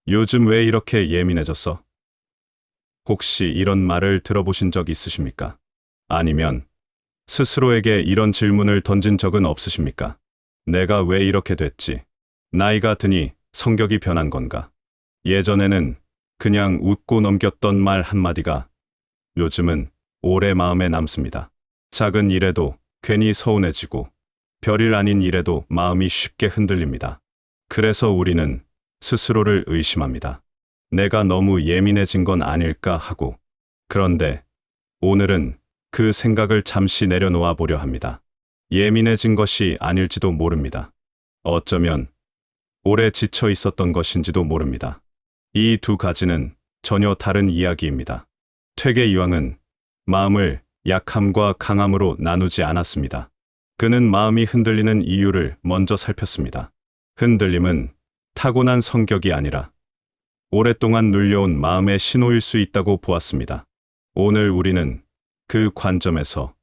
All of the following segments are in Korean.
요즘 왜 이렇게 예민해졌어? 혹시 이런 말을 들어보신 적 있으십니까? 아니면 스스로에게 이런 질문을 던진 적은 없으십니까? 내가 왜 이렇게 됐지? 나이가 드니 성격이 변한 건가? 예전에는 그냥 웃고 넘겼던 말 한마디가 요즘은 오래 마음에 남습니다. 작은 일에도 괜히 서운해지고 별일 아닌 일에도 마음이 쉽게 흔들립니다. 그래서 우리는 스스로를 의심합니다. 내가 너무 예민해진 건 아닐까 하고. 그런데 오늘은 그 생각을 잠시 내려놓아 보려 합니다. 예민해진 것이 아닐지도 모릅니다. 어쩌면 오래 지쳐 있었던 것인지도 모릅니다. 이 두 가지는 전혀 다른 이야기입니다. 퇴계 이황은 마음을 약함과 강함으로 나누지 않았습니다. 그는 마음이 흔들리는 이유를 먼저 살폈습니다. 흔들림은 타고난 성격이 아니라 오랫동안 눌려온 마음의 신호일 수 있다고 보았습니다. 오늘 우리는 그 관점에서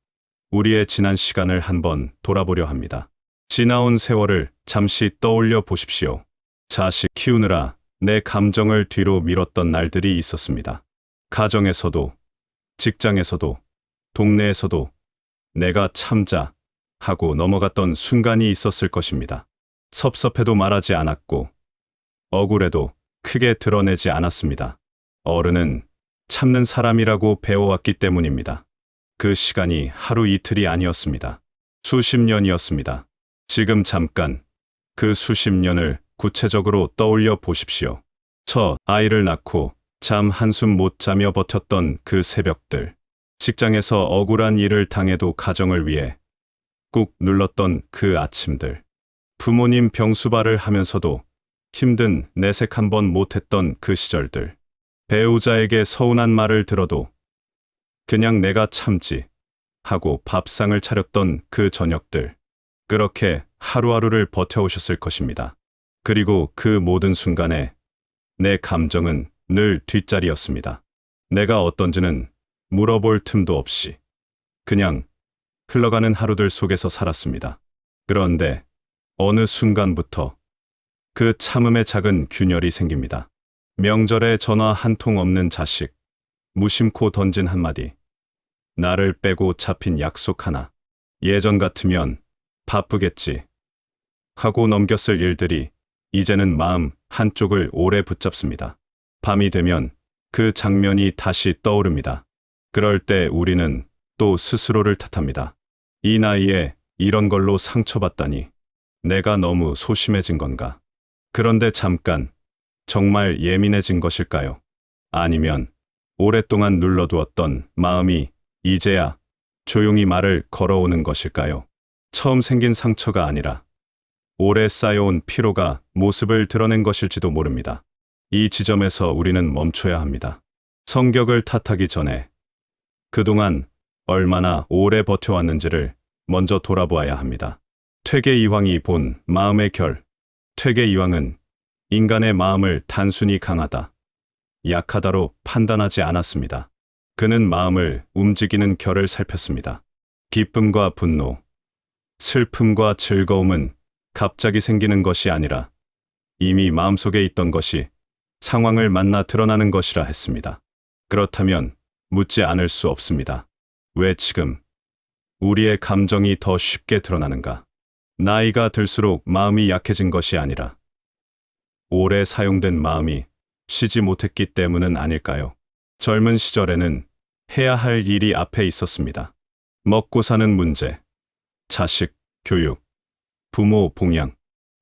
우리의 지난 시간을 한번 돌아보려 합니다. 지나온 세월을 잠시 떠올려 보십시오. 자식 키우느라 내 감정을 뒤로 밀었던 날들이 있었습니다. 가정에서도, 직장에서도, 동네에서도 내가 참자 하고 넘어갔던 순간이 있었을 것입니다. 섭섭해도 말하지 않았고, 억울해도 크게 드러내지 않았습니다. 어른은 참는 사람이라고 배워왔기 때문입니다. 그 시간이 하루 이틀이 아니었습니다. 수십 년이었습니다. 지금 잠깐 그 수십 년을 구체적으로 떠올려 보십시오. 첫 아이를 낳고 잠 한숨 못 자며 버텼던 그 새벽들. 직장에서 억울한 일을 당해도 가정을 위해 꾹 눌렀던 그 아침들. 부모님 병수발을 하면서도 힘든 내색 한 번 못했던 그 시절들. 배우자에게 서운한 말을 들어도 그냥 내가 참지 하고 밥상을 차렸던 그 저녁들. 그렇게 하루하루를 버텨오셨을 것입니다. 그리고 그 모든 순간에 내 감정은 늘 뒷자리였습니다. 내가 어떤지는 물어볼 틈도 없이 그냥 흘러가는 하루들 속에서 살았습니다. 그런데 어느 순간부터 그 참음에 작은 균열이 생깁니다. 명절에 전화 한 통 없는 자식, 무심코 던진 한마디, 나를 빼고 잡힌 약속 하나. 예전 같으면 바쁘겠지 하고 넘겼을 일들이 이제는 마음 한쪽을 오래 붙잡습니다. 밤이 되면 그 장면이 다시 떠오릅니다. 그럴 때 우리는 또 스스로를 탓합니다. 이 나이에 이런 걸로 상처받다니. 내가 너무 소심해진 건가? 그런데 잠깐, 정말 예민해진 것일까요? 아니면 오랫동안 눌러두었던 마음이 이제야 조용히 말을 걸어오는 것일까요? 처음 생긴 상처가 아니라 오래 쌓여온 피로가 모습을 드러낸 것일지도 모릅니다. 이 지점에서 우리는 멈춰야 합니다. 성격을 탓하기 전에 그동안 얼마나 오래 버텨왔는지를 먼저 돌아보아야 합니다. 퇴계 이황이 본 마음의 결. 퇴계 이황은 인간의 마음을 단순히 강하다, 약하다로 판단하지 않았습니다. 그는 마음을 움직이는 결을 살폈습니다. 기쁨과 분노, 슬픔과 즐거움은 갑자기 생기는 것이 아니라 이미 마음속에 있던 것이 상황을 만나 드러나는 것이라 했습니다. 그렇다면 묻지 않을 수 없습니다. 왜 지금 우리의 감정이 더 쉽게 드러나는가? 나이가 들수록 마음이 약해진 것이 아니라 오래 사용된 마음이 쉬지 못했기 때문은 아닐까요? 젊은 시절에는 해야 할 일이 앞에 있었습니다. 먹고 사는 문제, 자식, 교육, 부모 봉양,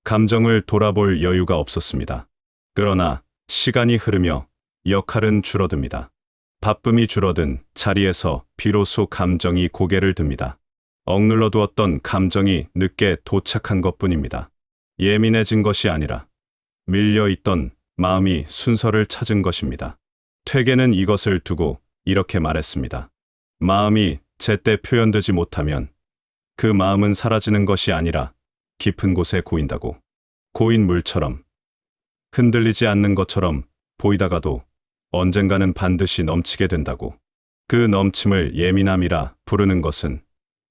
감정을 돌아볼 여유가 없었습니다. 그러나 시간이 흐르며 역할은 줄어듭니다. 바쁨이 줄어든 자리에서 비로소 감정이 고개를 듭니다. 억눌러 두었던 감정이 늦게 도착한 것뿐입니다. 예민해진 것이 아니라 밀려있던 마음이 순서를 찾은 것입니다. 퇴계는 이것을 두고 이렇게 말했습니다. 마음이 제때 표현되지 못하면 그 마음은 사라지는 것이 아니라 깊은 곳에 고인다고. 고인 물처럼 흔들리지 않는 것처럼 보이다가도 언젠가는 반드시 넘치게 된다고. 그 넘침을 예민함이라 부르는 것은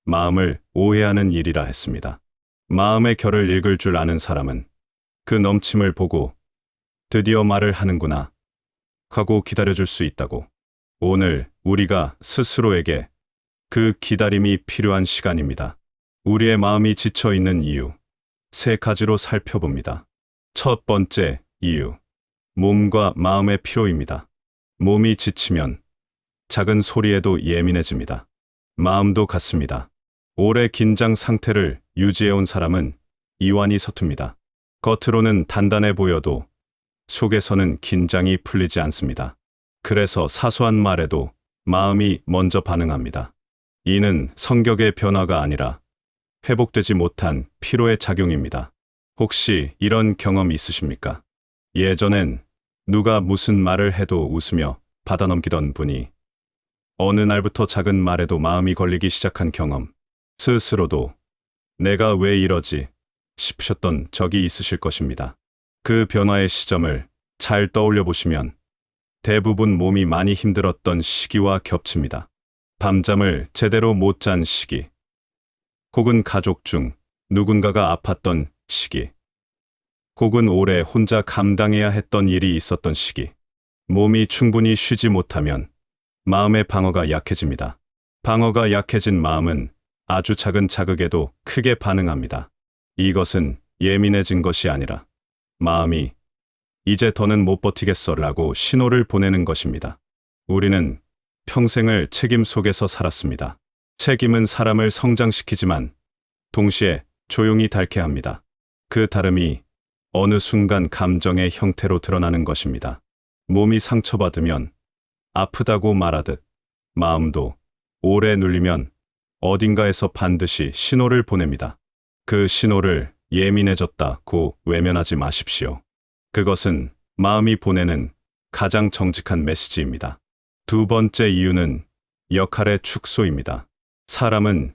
마음을 오해하는 일이라 했습니다. 마음의 결을 읽을 줄 아는 사람은 그 넘침을 보고 드디어 말을 하는구나 하고 기다려줄 수 있다고. 오늘 우리가 스스로에게 그 기다림이 필요한 시간입니다. 우리의 마음이 지쳐 있는 이유, 세 가지로 살펴봅니다. 첫 번째 이유, 몸과 마음의 피로입니다. 몸이 지치면 작은 소리에도 예민해집니다. 마음도 같습니다. 오래 긴장 상태를 유지해온 사람은 이완이 서툽니다. 겉으로는 단단해 보여도 속에서는 긴장이 풀리지 않습니다. 그래서 사소한 말에도 마음이 먼저 반응합니다. 이는 성격의 변화가 아니라 회복되지 못한 피로의 작용입니다. 혹시 이런 경험 있으십니까? 예전엔 누가 무슨 말을 해도 웃으며 받아넘기던 분이 어느 날부터 작은 말에도 마음이 걸리기 시작한 경험, 스스로도 내가 왜 이러지 싶으셨던 적이 있으실 것입니다. 그 변화의 시점을 잘 떠올려 보시면 대부분 몸이 많이 힘들었던 시기와 겹칩니다. 밤잠을 제대로 못 잔 시기, 혹은 가족 중 누군가가 아팠던 시기, 혹은 오래 혼자 감당해야 했던 일이 있었던 시기. 몸이 충분히 쉬지 못하면 마음의 방어가 약해집니다. 방어가 약해진 마음은 아주 작은 자극에도 크게 반응합니다. 이것은 예민해진 것이 아니라 마음이 이제 더는 못 버티겠어라고 신호를 보내는 것입니다. 우리는 평생을 책임 속에서 살았습니다. 책임은 사람을 성장시키지만 동시에 조용히 닳게 합니다. 그 다름이 어느 순간 감정의 형태로 드러나는 것입니다. 몸이 상처받으면 아프다고 말하듯 마음도 오래 눌리면 어딘가에서 반드시 신호를 보냅니다. 그 신호를 예민해졌다고 외면하지 마십시오. 그것은 마음이 보내는 가장 정직한 메시지입니다. 두 번째 이유는 역할의 축소입니다. 사람은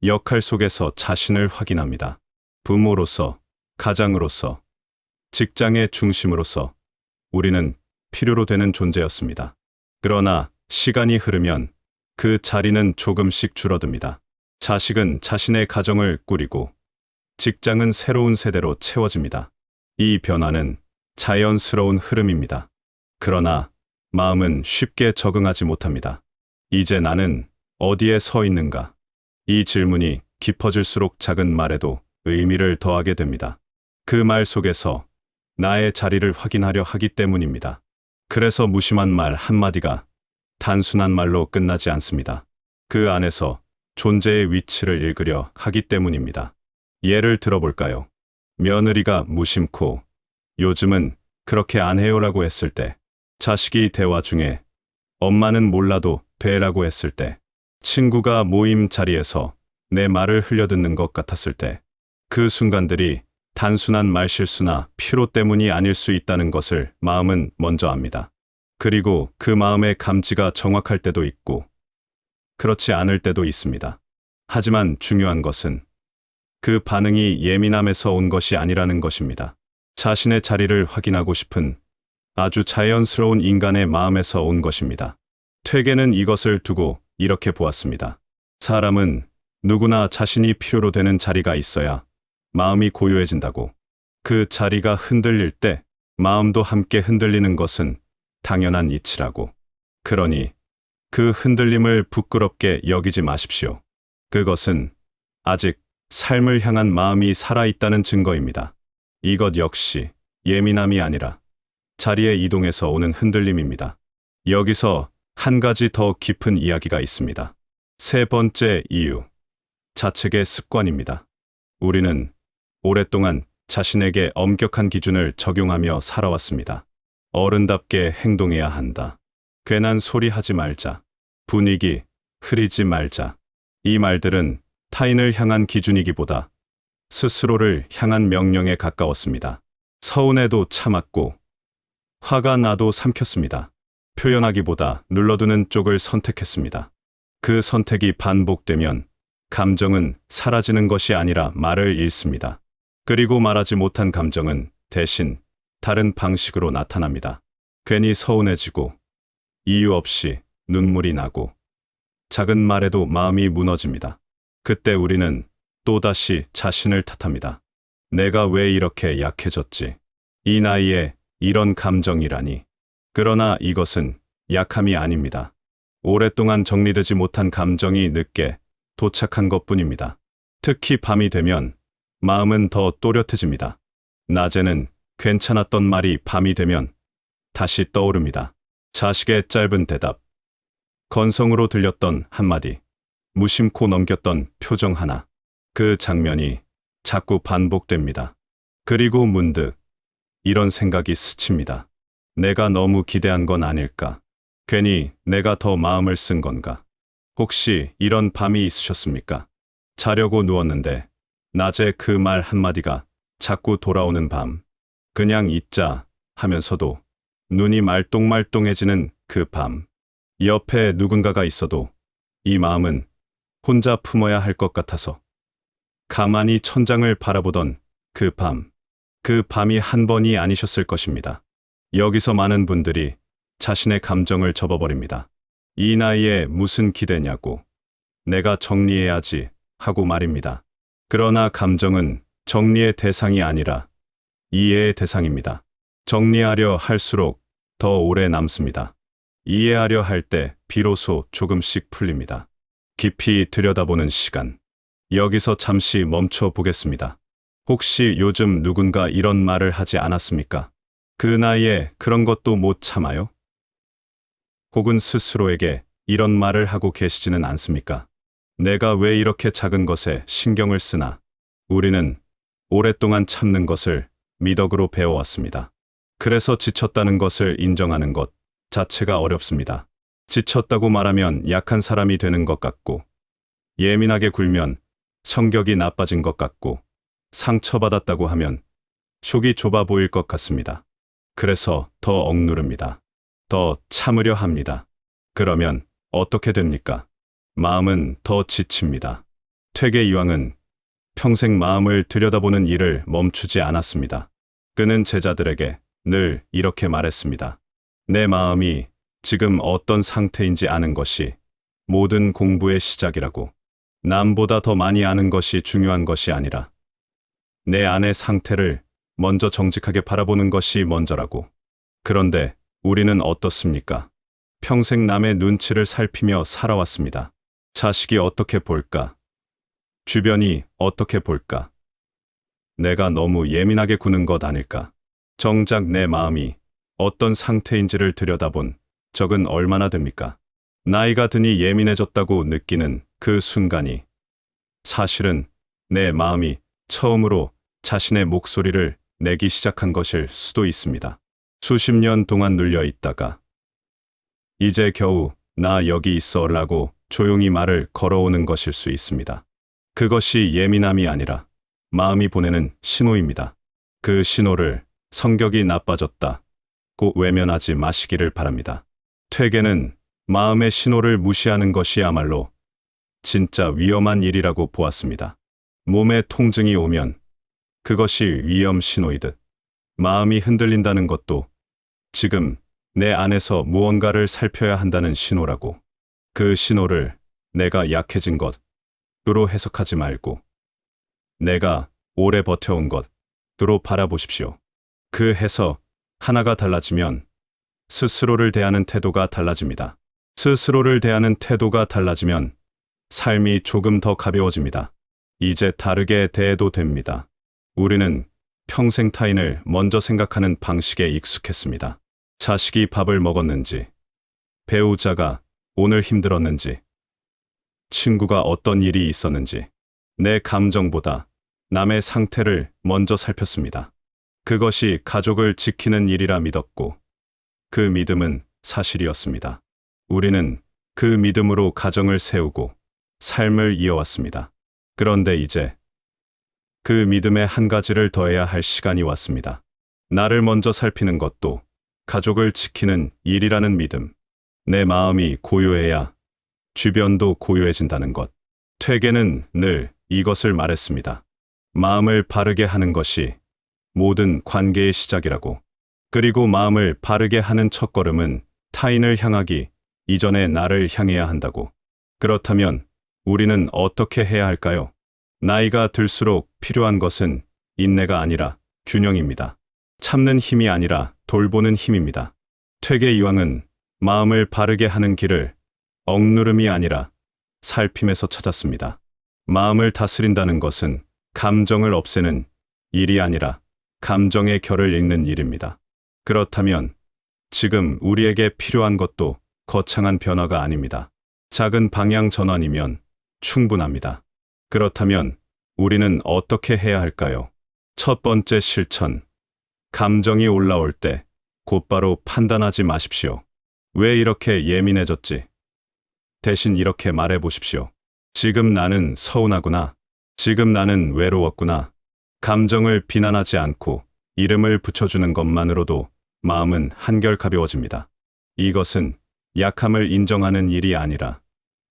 역할 속에서 자신을 확인합니다. 부모로서, 가장으로서, 직장의 중심으로서 우리는 필요로 되는 존재였습니다. 그러나 시간이 흐르면 그 자리는 조금씩 줄어듭니다. 자식은 자신의 가정을 꾸리고 직장은 새로운 세대로 채워집니다. 이 변화는 자연스러운 흐름입니다. 그러나 마음은 쉽게 적응하지 못합니다. 이제 나는 어디에 서 있는가? 이 질문이 깊어질수록 작은 말에도 의미를 더하게 됩니다. 그 말 속에서 나의 자리를 확인하려 하기 때문입니다. 그래서 무심한 말 한마디가 단순한 말로 끝나지 않습니다. 그 안에서 존재의 위치를 읽으려 하기 때문입니다. 예를 들어볼까요? 며느리가 무심코 요즘은 그렇게 안 해요라고 했을 때, 자식이 대화 중에 엄마는 몰라도 돼라고 했을 때, 친구가 모임 자리에서 내 말을 흘려듣는 것 같았을 때, 그 순간들이 단순한 말실수나 피로 때문이 아닐 수 있다는 것을 마음은 먼저 압니다. 그리고 그 마음의 감지가 정확할 때도 있고 그렇지 않을 때도 있습니다. 하지만 중요한 것은 그 반응이 예민함에서 온 것이 아니라는 것입니다. 자신의 자리를 확인하고 싶은 아주 자연스러운 인간의 마음에서 온 것입니다. 퇴계는 이것을 두고 이렇게 보았습니다. 사람은 누구나 자신이 필요로 되는 자리가 있어야 마음이 고요해진다고. 그 자리가 흔들릴 때 마음도 함께 흔들리는 것은 당연한 이치라고. 그러니 그 흔들림을 부끄럽게 여기지 마십시오. 그것은 아직 삶을 향한 마음이 살아있다는 증거입니다. 이것 역시 예민함이 아니라 자리의 이동에서 오는 흔들림입니다. 여기서 한 가지 더 깊은 이야기가 있습니다. 세 번째 이유, 자책의 습관입니다. 우리는 오랫동안 자신에게 엄격한 기준을 적용하며 살아왔습니다. 어른답게 행동해야 한다. 괜한 소리 하지 말자. 분위기 흐리지 말자. 이 말들은 타인을 향한 기준이기보다 스스로를 향한 명령에 가까웠습니다. 서운해도 참았고 화가 나도 삼켰습니다. 표현하기보다 눌러두는 쪽을 선택했습니다. 그 선택이 반복되면 감정은 사라지는 것이 아니라 말을 잃습니다. 그리고 말하지 못한 감정은 대신 다른 방식으로 나타납니다. 괜히 서운해지고 이유 없이 눈물이 나고 작은 말에도 마음이 무너집니다. 그때 우리는 또다시 자신을 탓합니다. 내가 왜 이렇게 약해졌지? 이 나이에 이런 감정이라니. 그러나 이것은 약함이 아닙니다. 오랫동안 정리되지 못한 감정이 늦게 도착한 것뿐입니다. 특히 밤이 되면 마음은 더 또렷해집니다. 낮에는 괜찮았던 말이 밤이 되면 다시 떠오릅니다. 자식의 짧은 대답, 건성으로 들렸던 한마디, 무심코 넘겼던 표정 하나. 그 장면이 자꾸 반복됩니다. 그리고 문득 이런 생각이 스칩니다. 내가 너무 기대한 건 아닐까? 괜히 내가 더 마음을 쓴 건가? 혹시 이런 밤이 있으셨습니까? 자려고 누웠는데 낮에 그 말 한마디가 자꾸 돌아오는 밤. 그냥 있자 하면서도 눈이 말똥말똥해지는 그 밤. 옆에 누군가가 있어도 이 마음은 혼자 품어야 할 것 같아서 가만히 천장을 바라보던 그 밤. 그 밤이 한 번이 아니셨을 것입니다. 여기서 많은 분들이 자신의 감정을 접어버립니다. 이 나이에 무슨 기대냐고. 내가 정리해야지 하고 말입니다. 그러나 감정은 정리의 대상이 아니라 이해의 대상입니다. 정리하려 할수록 더 오래 남습니다. 이해하려 할 때 비로소 조금씩 풀립니다. 깊이 들여다보는 시간. 여기서 잠시 멈춰 보겠습니다. 혹시 요즘 누군가 이런 말을 하지 않았습니까? 그 나이에 그런 것도 못 참아요? 혹은 스스로에게 이런 말을 하고 계시지는 않습니까? 내가 왜 이렇게 작은 것에 신경을 쓰나? 우리는 오랫동안 참는 것을 미덕으로 배워왔습니다. 그래서 지쳤다는 것을 인정하는 것 자체가 어렵습니다. 지쳤다고 말하면 약한 사람이 되는 것 같고, 예민하게 굴면 성격이 나빠진 것 같고, 상처받았다고 하면 속이 좁아 보일 것 같습니다. 그래서 더 억누릅니다. 더 참으려 합니다. 그러면 어떻게 됩니까? 마음은 더 지칩니다. 퇴계 이황은 평생 마음을 들여다보는 일을 멈추지 않았습니다. 그는 제자들에게 늘 이렇게 말했습니다. 내 마음이 지금 어떤 상태인지 아는 것이 모든 공부의 시작이라고. 남보다 더 많이 아는 것이 중요한 것이 아니라 내 안의 상태를 먼저 정직하게 바라보는 것이 먼저라고. 그런데 우리는 어떻습니까? 평생 남의 눈치를 살피며 살아왔습니다. 자식이 어떻게 볼까? 주변이 어떻게 볼까? 내가 너무 예민하게 구는 것 아닐까? 정작 내 마음이 어떤 상태인지를 들여다본 적은 얼마나 됩니까? 나이가 드니 예민해졌다고 느끼는 그 순간이 사실은 내 마음이 처음으로 자신의 목소리를 내기 시작한 것일 수도 있습니다. 수십 년 동안 눌려 있다가 이제 겨우 나 여기 있어라고 조용히 말을 걸어오는 것일 수 있습니다. 그것이 예민함이 아니라 마음이 보내는 신호입니다. 그 신호를 성격이 나빠졌다 고 외면하지 마시기를 바랍니다. 퇴계는 마음의 신호를 무시하는 것이야말로 진짜 위험한 일이라고 보았습니다. 몸에 통증이 오면 그것이 위험 신호이듯 마음이 흔들린다는 것도 지금 내 안에서 무언가를 살펴야 한다는 신호라고. 그 신호를 내가 약해진 것으로 해석하지 말고 내가 오래 버텨온 것으로 바라보십시오. 그 해석 하나가 달라지면 스스로를 대하는 태도가 달라집니다. 스스로를 대하는 태도가 달라지면 삶이 조금 더 가벼워집니다. 이제 다르게 대해도 됩니다. 우리는 평생 타인을 먼저 생각하는 방식에 익숙했습니다. 자식이 밥을 먹었는지, 배우자가 오늘 힘들었는지, 친구가 어떤 일이 있었는지, 내 감정보다 남의 상태를 먼저 살폈습니다. 그것이 가족을 지키는 일이라 믿었고, 그 믿음은 사실이었습니다. 우리는 그 믿음으로 가정을 세우고 삶을 이어왔습니다. 그런데 이제 그 믿음에 한 가지를 더해야 할 시간이 왔습니다. 나를 먼저 살피는 것도 가족을 지키는 일이라는 믿음. 내 마음이 고요해야 주변도 고요해진다는 것. 퇴계는 늘 이것을 말했습니다. 마음을 바르게 하는 것이 모든 관계의 시작이라고. 그리고 마음을 바르게 하는 첫걸음은 타인을 향하기 이전에 나를 향해야 한다고. 그렇다면 우리는 어떻게 해야 할까요? 나이가 들수록 필요한 것은 인내가 아니라 균형입니다. 참는 힘이 아니라 돌보는 힘입니다. 퇴계 이황은 마음을 바르게 하는 길을 억누름이 아니라 살핌에서 찾았습니다. 마음을 다스린다는 것은 감정을 없애는 일이 아니라 감정의 결을 읽는 일입니다. 그렇다면 지금 우리에게 필요한 것도 거창한 변화가 아닙니다. 작은 방향 전환이면 충분합니다. 그렇다면 우리는 어떻게 해야 할까요? 첫 번째 실천. 감정이 올라올 때 곧바로 판단하지 마십시오. 왜 이렇게 예민해졌지? 대신 이렇게 말해 보십시오. 지금 나는 서운하구나. 지금 나는 외로웠구나. 감정을 비난하지 않고 이름을 붙여주는 것만으로도 마음은 한결 가벼워집니다. 이것은 약함을 인정하는 일이 아니라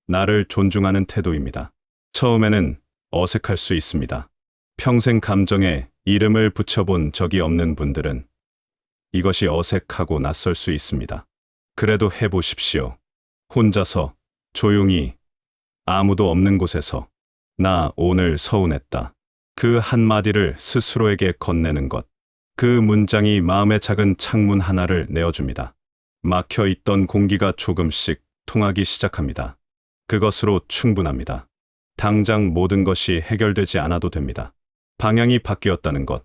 나를 존중하는 태도입니다. 처음에는 어색할 수 있습니다. 평생 감정에 이름을 붙여본 적이 없는 분들은 이것이 어색하고 낯설 수 있습니다. 그래도 해보십시오. 혼자서 조용히 아무도 없는 곳에서 나 오늘 서운했다. 그 한마디를 스스로에게 건네는 것. 그 문장이 마음의 작은 창문 하나를 내어줍니다. 막혀 있던 공기가 조금씩 통하기 시작합니다. 그것으로 충분합니다. 당장 모든 것이 해결되지 않아도 됩니다. 방향이 바뀌었다는 것.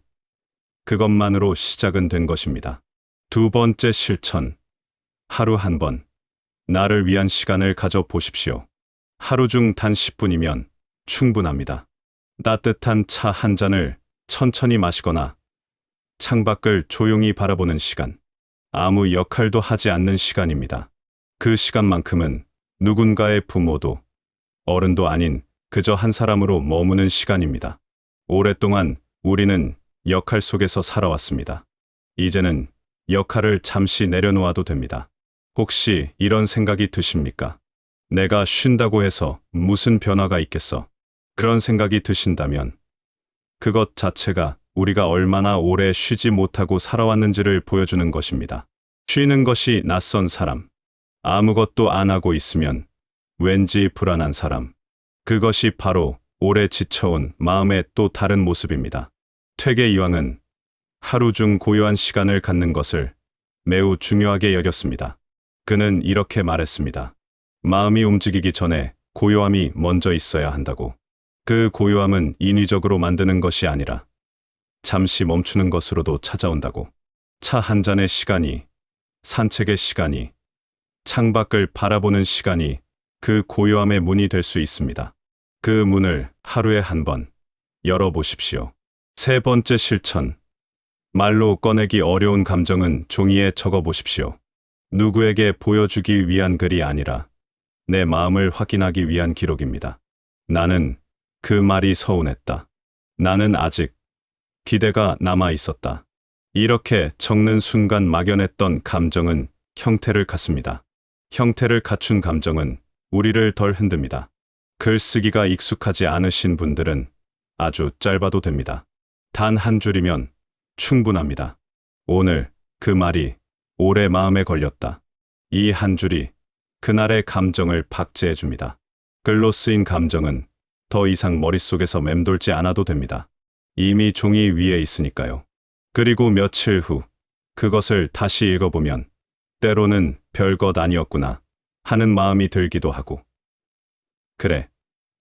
그것만으로 시작은 된 것입니다. 두 번째 실천. 하루 한 번 나를 위한 시간을 가져 보십시오. 하루 중 단 10분이면 충분합니다. 따뜻한 차 한 잔을 천천히 마시거나 창밖을 조용히 바라보는 시간. 아무 역할도 하지 않는 시간입니다. 그 시간만큼은 누군가의 부모도 어른도 아닌 그저 한 사람으로 머무는 시간입니다. 오랫동안 우리는 역할 속에서 살아왔습니다. 이제는 역할을 잠시 내려놓아도 됩니다. 혹시 이런 생각이 드십니까? 내가 쉰다고 해서 무슨 변화가 있겠어? 그런 생각이 드신다면 그것 자체가 우리가 얼마나 오래 쉬지 못하고 살아왔는지를 보여주는 것입니다. 쉬는 것이 낯선 사람, 아무것도 안 하고 있으면 왠지 불안한 사람, 그것이 바로 오래 지쳐온 마음의 또 다른 모습입니다. 퇴계 이황은 하루 중 고요한 시간을 갖는 것을 매우 중요하게 여겼습니다. 그는 이렇게 말했습니다. 마음이 움직이기 전에 고요함이 먼저 있어야 한다고. 그 고요함은 인위적으로 만드는 것이 아니라 잠시 멈추는 것으로도 찾아온다고. 차 한 잔의 시간이, 산책의 시간이, 창밖을 바라보는 시간이 그 고요함의 문이 될 수 있습니다. 그 문을 하루에 한 번 열어보십시오. 세 번째 실천. 말로 꺼내기 어려운 감정은 종이에 적어보십시오. 누구에게 보여주기 위한 글이 아니라 내 마음을 확인하기 위한 기록입니다. 나는 그 말이 서운했다. 나는 아직 기대가 남아 있었다. 이렇게 적는 순간 막연했던 감정은 형태를 갖습니다. 형태를 갖춘 감정은 우리를 덜 흔듭니다. 글쓰기가 익숙하지 않으신 분들은 아주 짧아도 됩니다. 단 한 줄이면 충분합니다. 오늘 그 말이 오래 마음에 걸렸다. 이 한 줄이 그날의 감정을 박제해 줍니다. 글로 쓰인 감정은 더 이상 머릿속에서 맴돌지 않아도 됩니다. 이미 종이 위에 있으니까요. 그리고 며칠 후 그것을 다시 읽어보면 때로는 별것 아니었구나 하는 마음이 들기도 하고, 그래,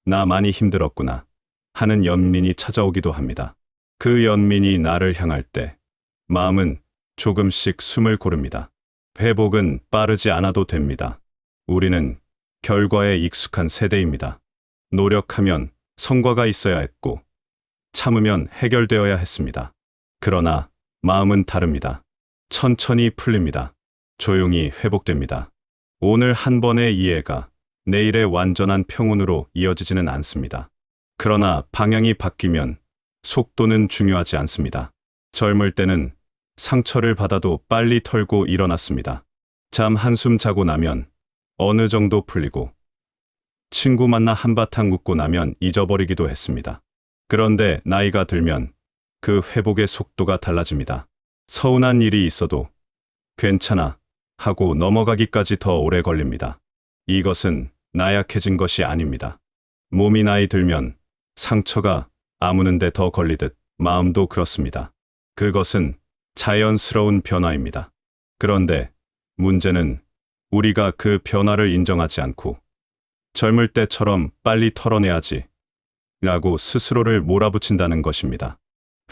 나 많이 힘들었구나 하는 연민이 찾아오기도 합니다. 그 연민이 나를 향할 때 마음은 조금씩 숨을 고릅니다. 회복은 빠르지 않아도 됩니다. 우리는 결과에 익숙한 세대입니다. 노력하면 성과가 있어야 했고 참으면 해결되어야 했습니다. 그러나 마음은 다릅니다. 천천히 풀립니다. 조용히 회복됩니다. 오늘 한 번의 이해가 내일의 완전한 평온으로 이어지지는 않습니다. 그러나 방향이 바뀌면 속도는 중요하지 않습니다. 젊을 때는 상처를 받아도 빨리 털고 일어났습니다. 잠 한숨 자고 나면 어느 정도 풀리고 친구 만나 한바탕 웃고 나면 잊어버리기도 했습니다. 그런데 나이가 들면 그 회복의 속도가 달라집니다. 서운한 일이 있어도 괜찮아 하고 넘어가기까지 더 오래 걸립니다. 이것은 나약해진 것이 아닙니다. 몸이 나이 들면 상처가 아무는데 더 걸리듯 마음도 그렇습니다. 그것은 자연스러운 변화입니다. 그런데 문제는 우리가 그 변화를 인정하지 않고 젊을 때처럼 빨리 털어내야지 라고 스스로를 몰아붙인다는 것입니다.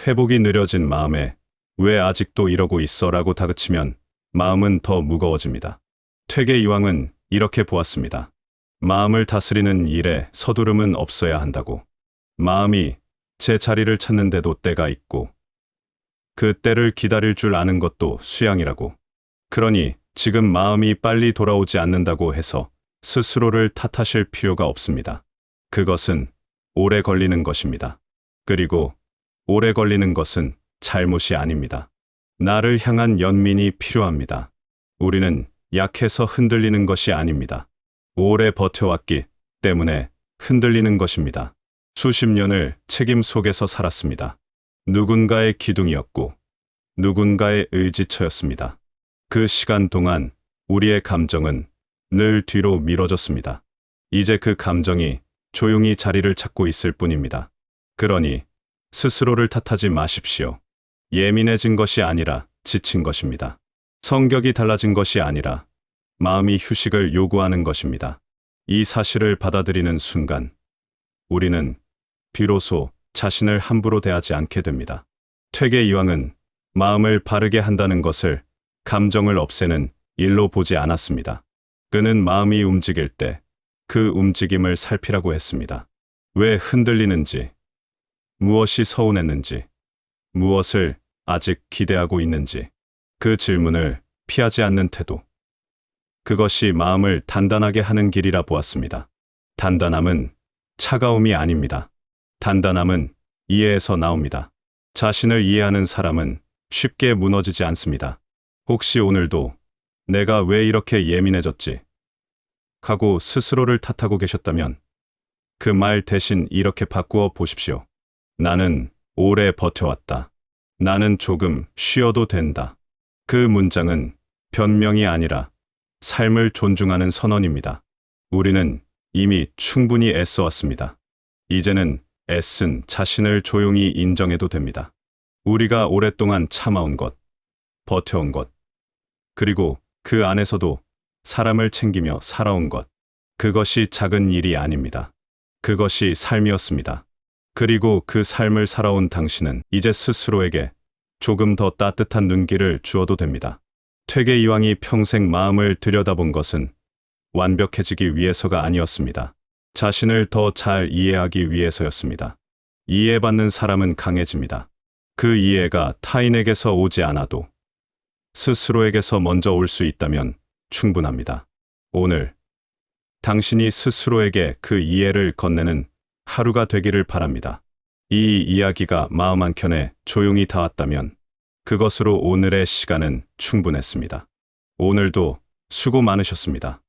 회복이 느려진 마음에 왜 아직도 이러고 있어 라고 다그치면 마음은 더 무거워집니다. 퇴계 이황은 이렇게 보았습니다. 마음을 다스리는 일에 서두름은 없어야 한다고. 마음이 제 자리를 찾는데도 때가 있고 그 때를 기다릴 줄 아는 것도 수양이라고. 그러니 지금 마음이 빨리 돌아오지 않는다고 해서 스스로를 탓하실 필요가 없습니다. 그것은 오래 걸리는 것입니다. 그리고 오래 걸리는 것은 잘못이 아닙니다. 나를 향한 연민이 필요합니다. 우리는 약해서 흔들리는 것이 아닙니다. 오래 버텨왔기 때문에 흔들리는 것입니다. 수십 년을 책임 속에서 살았습니다. 누군가의 기둥이었고 누군가의 의지처였습니다. 그 시간 동안 우리의 감정은 늘 뒤로 미뤄졌습니다. 이제 그 감정이 조용히 자리를 찾고 있을 뿐입니다. 그러니 스스로를 탓하지 마십시오. 예민해진 것이 아니라 지친 것입니다. 성격이 달라진 것이 아니라 마음이 휴식을 요구하는 것입니다. 이 사실을 받아들이는 순간 우리는 비로소 자신을 함부로 대하지 않게 됩니다. 퇴계 이황은 마음을 바르게 한다는 것을 감정을 없애는 일로 보지 않았습니다. 그는 마음이 움직일 때 그 움직임을 살피라고 했습니다. 왜 흔들리는지, 무엇이 서운했는지, 무엇을 아직 기대하고 있는지, 그 질문을 피하지 않는 태도. 그것이 마음을 단단하게 하는 길이라 보았습니다. 단단함은 차가움이 아닙니다. 단단함은 이해에서 나옵니다. 자신을 이해하는 사람은 쉽게 무너지지 않습니다. 혹시 오늘도 내가 왜 이렇게 예민해졌지? 하고 스스로를 탓하고 계셨다면 그 말 대신 이렇게 바꾸어 보십시오. 나는 오래 버텨왔다. 나는 조금 쉬어도 된다. 그 문장은 변명이 아니라 삶을 존중하는 선언입니다. 우리는 이미 충분히 애써왔습니다. 이제는 애쓴 자신을 조용히 인정해도 됩니다. 우리가 오랫동안 참아온 것, 버텨온 것, 그리고 그 안에서도 사람을 챙기며 살아온 것, 그것이 작은 일이 아닙니다. 그것이 삶이었습니다. 그리고 그 삶을 살아온 당신은 이제 스스로에게 조금 더 따뜻한 눈길을 주어도 됩니다. 퇴계 이황이 평생 마음을 들여다본 것은 완벽해지기 위해서가 아니었습니다. 자신을 더 잘 이해하기 위해서였습니다. 이해받는 사람은 강해집니다. 그 이해가 타인에게서 오지 않아도 스스로에게서 먼저 올 수 있다면 충분합니다. 오늘 당신이 스스로에게 그 이해를 건네는 하루가 되기를 바랍니다. 이 이야기가 마음 한켠에 조용히 닿았다면 그것으로 오늘의 시간은 충분했습니다. 오늘도 수고 많으셨습니다.